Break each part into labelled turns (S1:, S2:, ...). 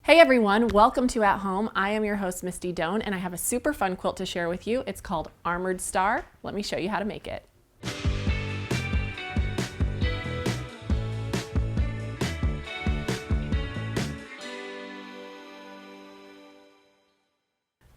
S1: Hey everyone, welcome to At Home. I am your host, Misty Doan, and I have a super fun quilt to share with you. It's called Armored Star. Let me show you how to make it.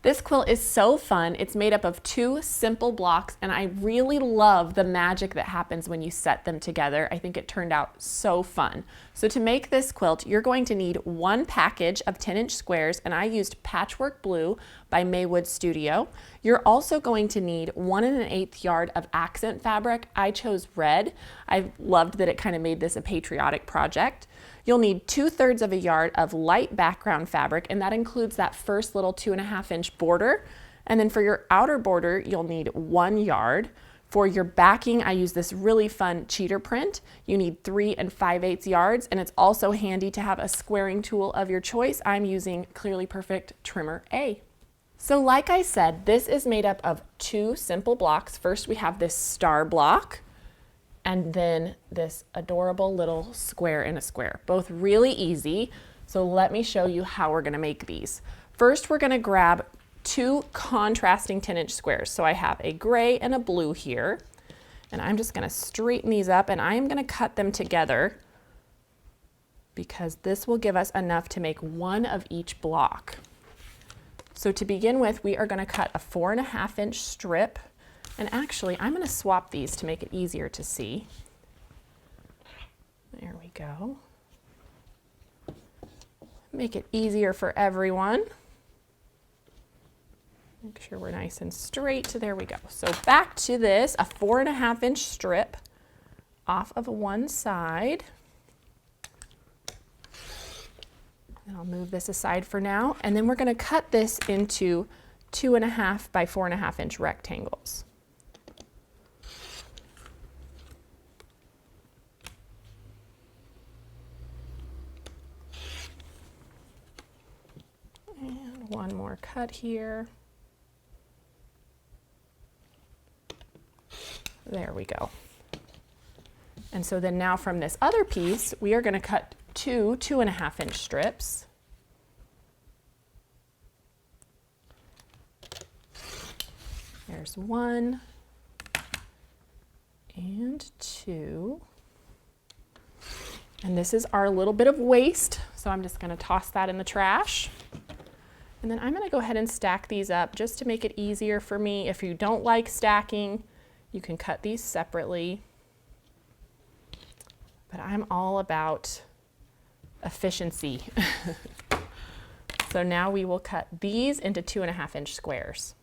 S1: This quilt is so fun. It's made up of two simple blocks, and I really love the magic that happens when you set them together. I think it turned out so fun. So to make this quilt, you're going to need one package of 10-inch squares, and I used Patchwork Blue by Maywood Studio. You're also going to need 1 1/8 yard of accent fabric. I chose red. I loved that it kind of made this a patriotic project. You'll need 2/3 of a yard of light background fabric, and that includes that first little 2.5-inch border. And then for your outer border, you'll need 1 yard. For your backing, I use this really fun cheater print. You need 3 5/8 yards, and it's also handy to have a squaring tool of your choice. I'm using Clearly Perfect Trimmer A. So like I said, this is made up of two simple blocks. First, we have this star block, and then this adorable little square in a square. Both really easy. So let me show you how we're gonna make these. First, we're gonna grab two contrasting 10-inch squares. So I have a gray and a blue here, and I'm just gonna straighten these up, and I am gonna cut them together because this will give us enough to make one of each block. So to begin with, we are gonna cut a 4.5-inch strip. And actually, I'm going to swap these to make it easier to see. There we go. Make it easier for everyone. Make sure we're nice and straight. There we go. So back to this, a 4.5-inch strip off of one side. And I'll move this aside for now. And then we're going to cut this into 2.5 by 4.5-inch rectangles. One more cut here. There we go. And so then now from this other piece, we are going to cut two 2.5-inch strips. There's 1 and 2. And this is our little bit of waste, so I'm just going to toss that in the trash. And then I'm going to go ahead and stack these up just to make it easier for me. If you don't like stacking, you can cut these separately. But I'm all about efficiency. So now we will cut these into 2.5-inch squares.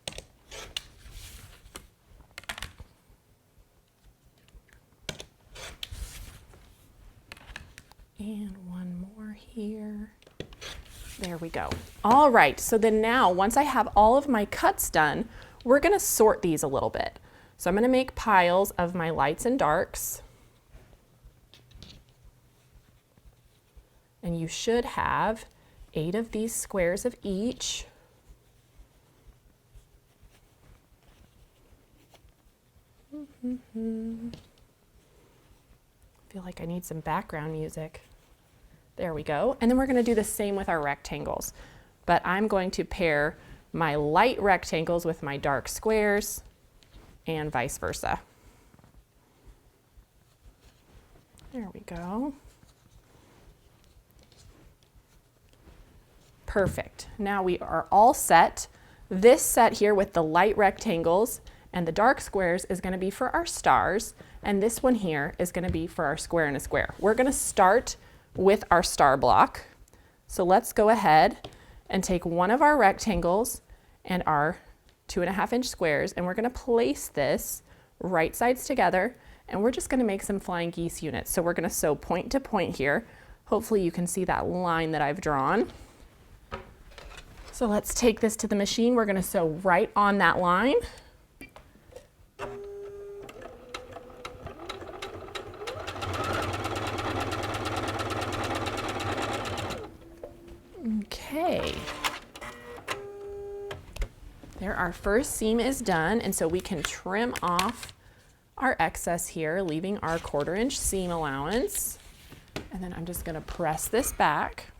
S1: And one more here. There we go. All right, so then now, once I have all of my cuts done, we're gonna sort these a little bit. So I'm gonna make piles of my lights and darks. And you should have 8 of these squares of each. I feel like I need some background music. There we go. And then we're going to do the same with our rectangles. But I'm going to pair my light rectangles with my dark squares and vice versa. There we go. Perfect. Now we are all set. This set here with the light rectangles and the dark squares is going to be for our stars. And this one here is going to be for our square in a square. We're going to start with our star block. So let's go ahead and take one of our rectangles and our 2.5-inch squares, and we're going to place this right sides together, and we're just going to make some flying geese units. So we're going to sew point to point here. Hopefully you can see that line that I've drawn. So let's take this to the machine. We're going to sew right on that line. Okay, there our first seam is done, and so we can trim off our excess here, leaving our 1/4-inch seam allowance. And then I'm just going to press this back.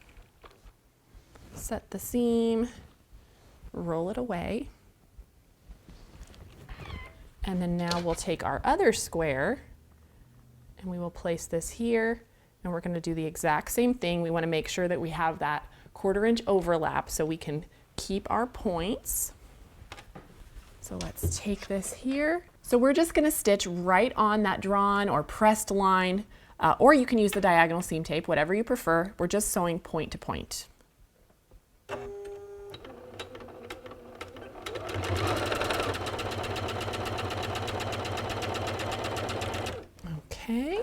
S1: Set the seam, roll it away. And then now we'll take our other square and we will place this here, and we're going to do the exact same thing. We want to make sure that we have that 1/4 inch overlap so we can keep our points. So let's take this here. So we're just going to stitch right on that drawn or pressed line, or you can use the diagonal seam tape, whatever you prefer. We're just sewing point to point. Okay,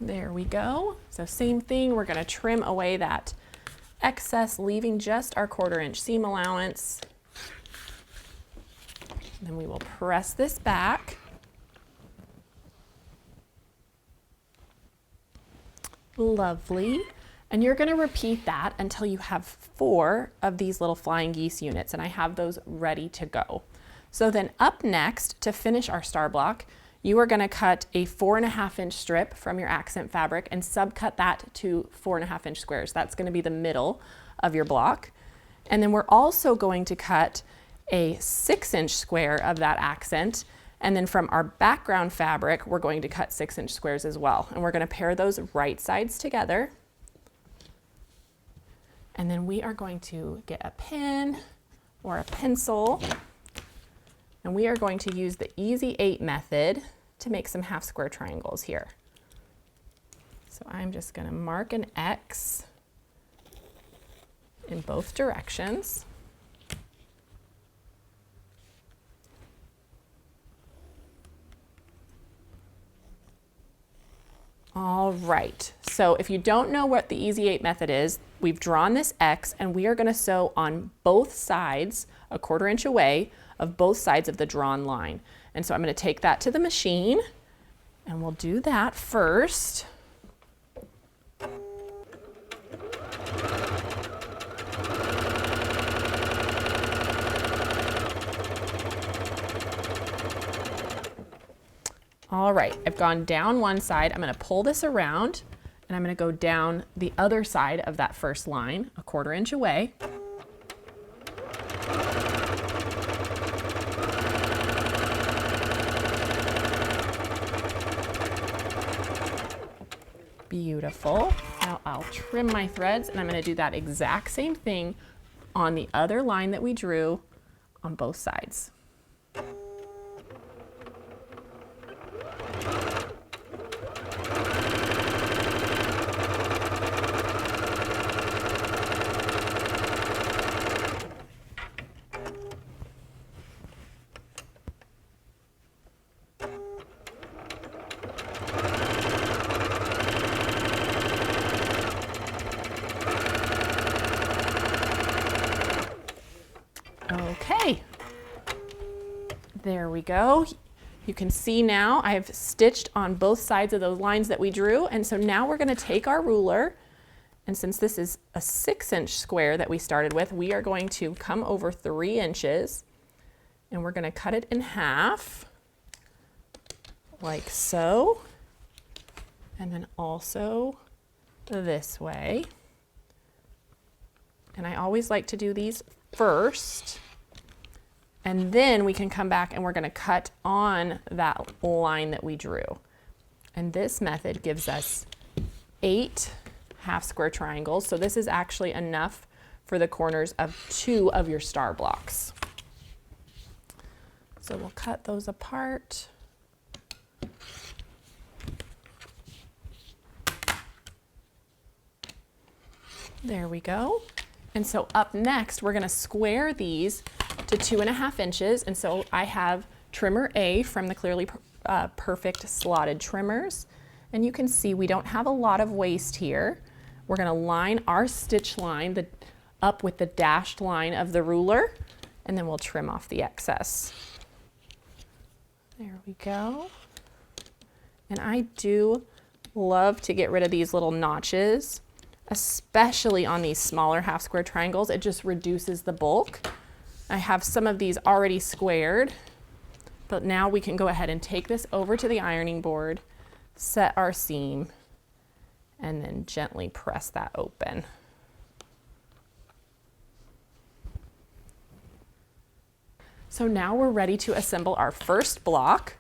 S1: there we go. So same thing, we're going to trim away that excess, leaving just our 1/4 inch seam allowance. Then we will press this back. Lovely. And you're going to repeat that until you have 4 of these little flying geese units, and I have those ready to go. So then up next, to finish our star block, you are going to cut a 4.5 inch strip from your accent fabric and subcut that to 4.5 inch squares. That's going to be the middle of your block. And then we're also going to cut a 6 inch square of that accent. And then from our background fabric, we're going to cut 6 inch squares as well. And we're going to pair those right sides together. And then we are going to get a pen or a pencil, and we are going to use the Easy 8 method to make some half square triangles here. So I'm just going to mark an X in both directions. All right, so if you don't know what the Easy 8 method is, we've drawn this X and we are going to sew on both sides, a 1/4 inch away of both sides of the drawn line. And so I'm going to take that to the machine and we'll do that first. All right, I've gone down one side. I'm going to pull this around and I'm going to go down the other side of that first line, a 1/4 inch away. Beautiful. Now I'll trim my threads and I'm going to do that exact same thing on the other line that we drew on both sides. Okay, there we go. You can see now I've stitched on both sides of those lines that we drew, and so now we're going to take our ruler, and since this is a 6 inch square that we started with, we are going to come over 3 inches and we're going to cut it in half like so, and then also this way. And I always like to do these first, and then we can come back and we're going to cut on that line that we drew. And this method gives us 8 half square triangles. So this is actually enough for the corners of 2 of your star blocks. So we'll cut those apart. There we go. And so up next, we're going to square these to 2.5 inches. And so I have trimmer A from the Clearly Perfect slotted trimmers. And you can see we don't have a lot of waste here. We're going to line our stitch line up with the dashed line of the ruler, and then we'll trim off the excess. There we go. And I do love to get rid of these little notches, especially on these smaller half square triangles. It just reduces the bulk. I have some of these already squared, but now we can go ahead and take this over to the ironing board, set our seam, and then gently press that open. So now we're ready to assemble our first block.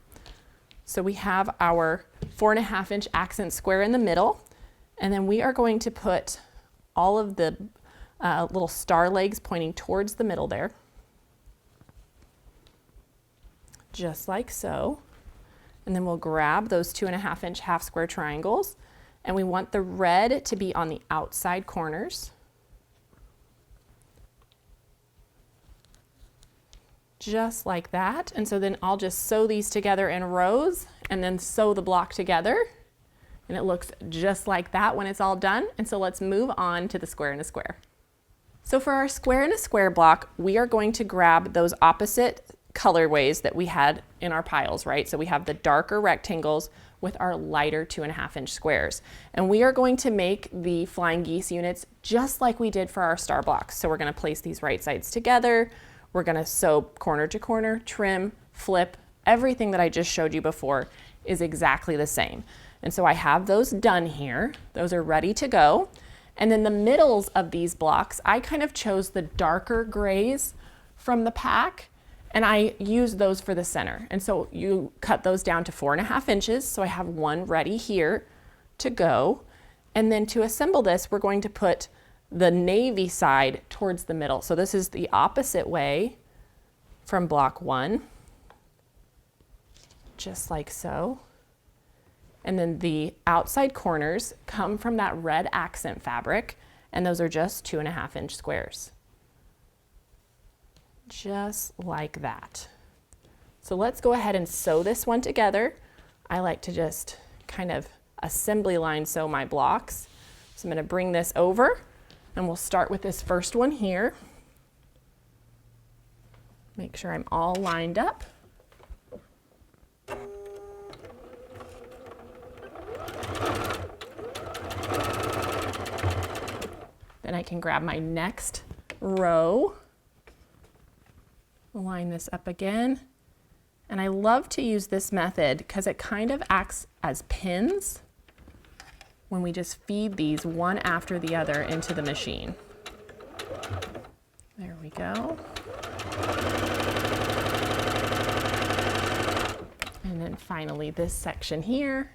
S1: So we have our 4.5 inch accent square in the middle, and then we are going to put all of the little star legs pointing towards the middle there, just like so. And then we'll grab those 2.5 inch half square triangles, and we want the red to be on the outside corners. Just like that. And so then I'll just sew these together in rows and then sew the block together. And it looks just like that when it's all done. And so let's move on to the square in a square. So for our square in a square block, we are going to grab those opposite colorways that we had in our piles, right? So we have the darker rectangles with our lighter 2.5 inch squares. And we are going to make the flying geese units just like we did for our star blocks. So we're going to place these right sides together. We're going to sew corner to corner, trim, flip. Everything that I just showed you before is exactly the same. And so I have those done here. Those are ready to go. And then the middles of these blocks, I kind of chose the darker grays from the pack, and I used those for the center. And so you cut those down to 4.5 inches. So I have one ready here to go. And then to assemble this, we're going to put the navy side towards the middle. So this is the opposite way from block 1, just like so. And then the outside corners come from that red accent fabric, and those are just 2.5 inch squares. Just like that. So let's go ahead and sew this one together. I like to just kind of assembly line sew my blocks. So I'm going to bring this over, and we'll start with this first one here. Make sure I'm all lined up. Then I can grab my next row, line this up again. And I love to use this method because it kind of acts as pins when we just feed these one after the other into the machine. There we go. And then finally this section here.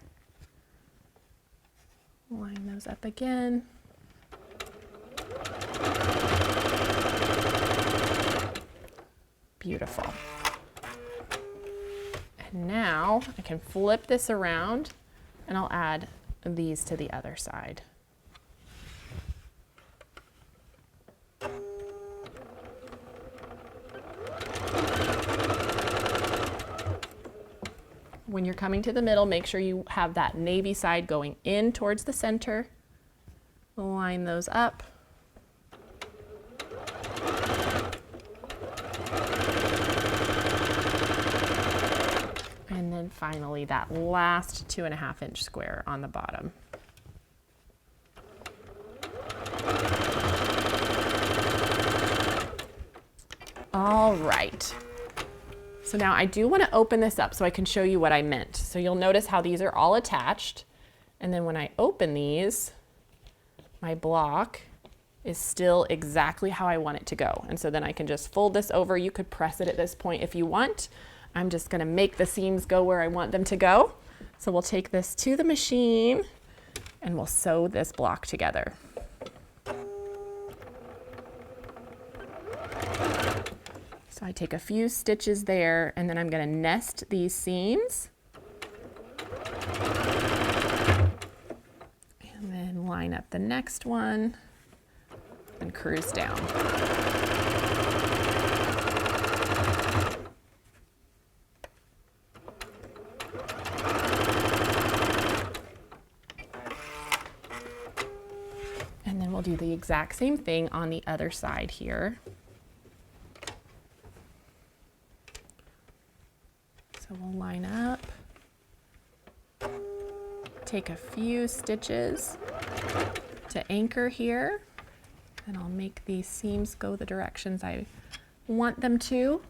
S1: Line those up again. Beautiful. And now I can flip this around and I'll add these to the other side. When you're coming to the middle, make sure you have that navy side going in towards the center. Line those up. And then finally that last 2.5 inch square on the bottom. All right. So now I do want to open this up so I can show you what I meant. So you'll notice how these are all attached. And then when I open these, my block is still exactly how I want it to go. And so then I can just fold this over. You could press it at this point if you want. I'm just going to make the seams go where I want them to go. So we'll take this to the machine and we'll sew this block together. So I take a few stitches there, and then I'm going to nest these seams. And then line up the next one and cruise down. And then we'll do the exact same thing on the other side here. So we'll line up, take a few stitches to anchor here, and I'll make these seams go the directions I want them to,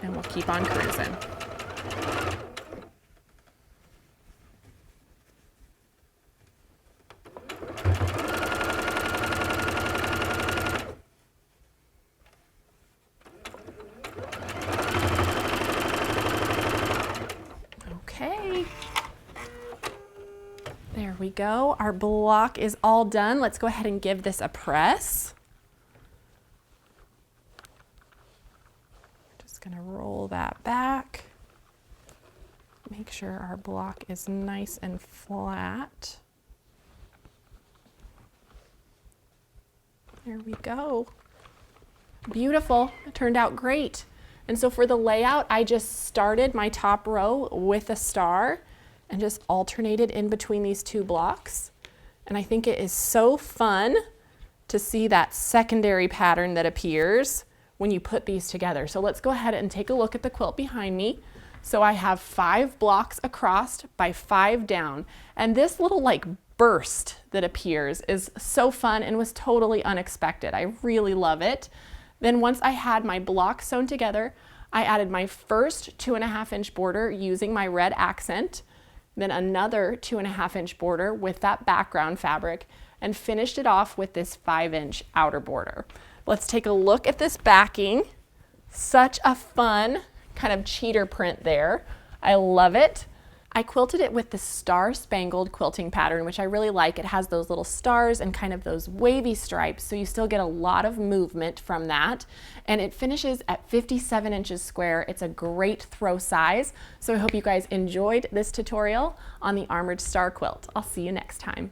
S1: and we'll keep on cruising. we go. Our block is all done. Let's go ahead and give this a press. Just gonna roll that back. Make sure our block is nice and flat. There we go. Beautiful, it turned out great. And so for the layout, I just started my top row with a star and just alternated in between these two blocks. And I think it is so fun to see that secondary pattern that appears when you put these together. So let's go ahead and take a look at the quilt behind me. So I have 5 blocks across by 5 down. And this little like burst that appears is so fun and was totally unexpected. I really love it. Then once I had my blocks sewn together, I added my first 2.5-inch border using my red accent, then another 2.5-inch border with that background fabric, and finished it off with this 5-inch outer border. Let's take a look at this backing. Such a fun kind of cheater print there. I love it. I quilted it with the Star Spangled quilting pattern, which I really like. It has those little stars and kind of those wavy stripes, so you still get a lot of movement from that. And it finishes at 57 inches square. It's a great throw size. So I hope you guys enjoyed this tutorial on the Armored Star quilt. I'll see you next time.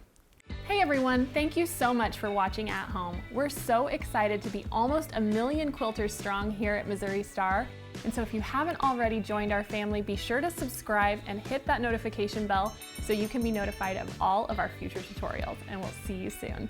S1: Hey everyone, thank you so much for watching at home. We're so excited to be almost 1 million quilters strong here at Missouri Star. And so if you haven't already joined our family, be sure to subscribe and hit that notification bell so you can be notified of all of our future tutorials. And we'll see you soon.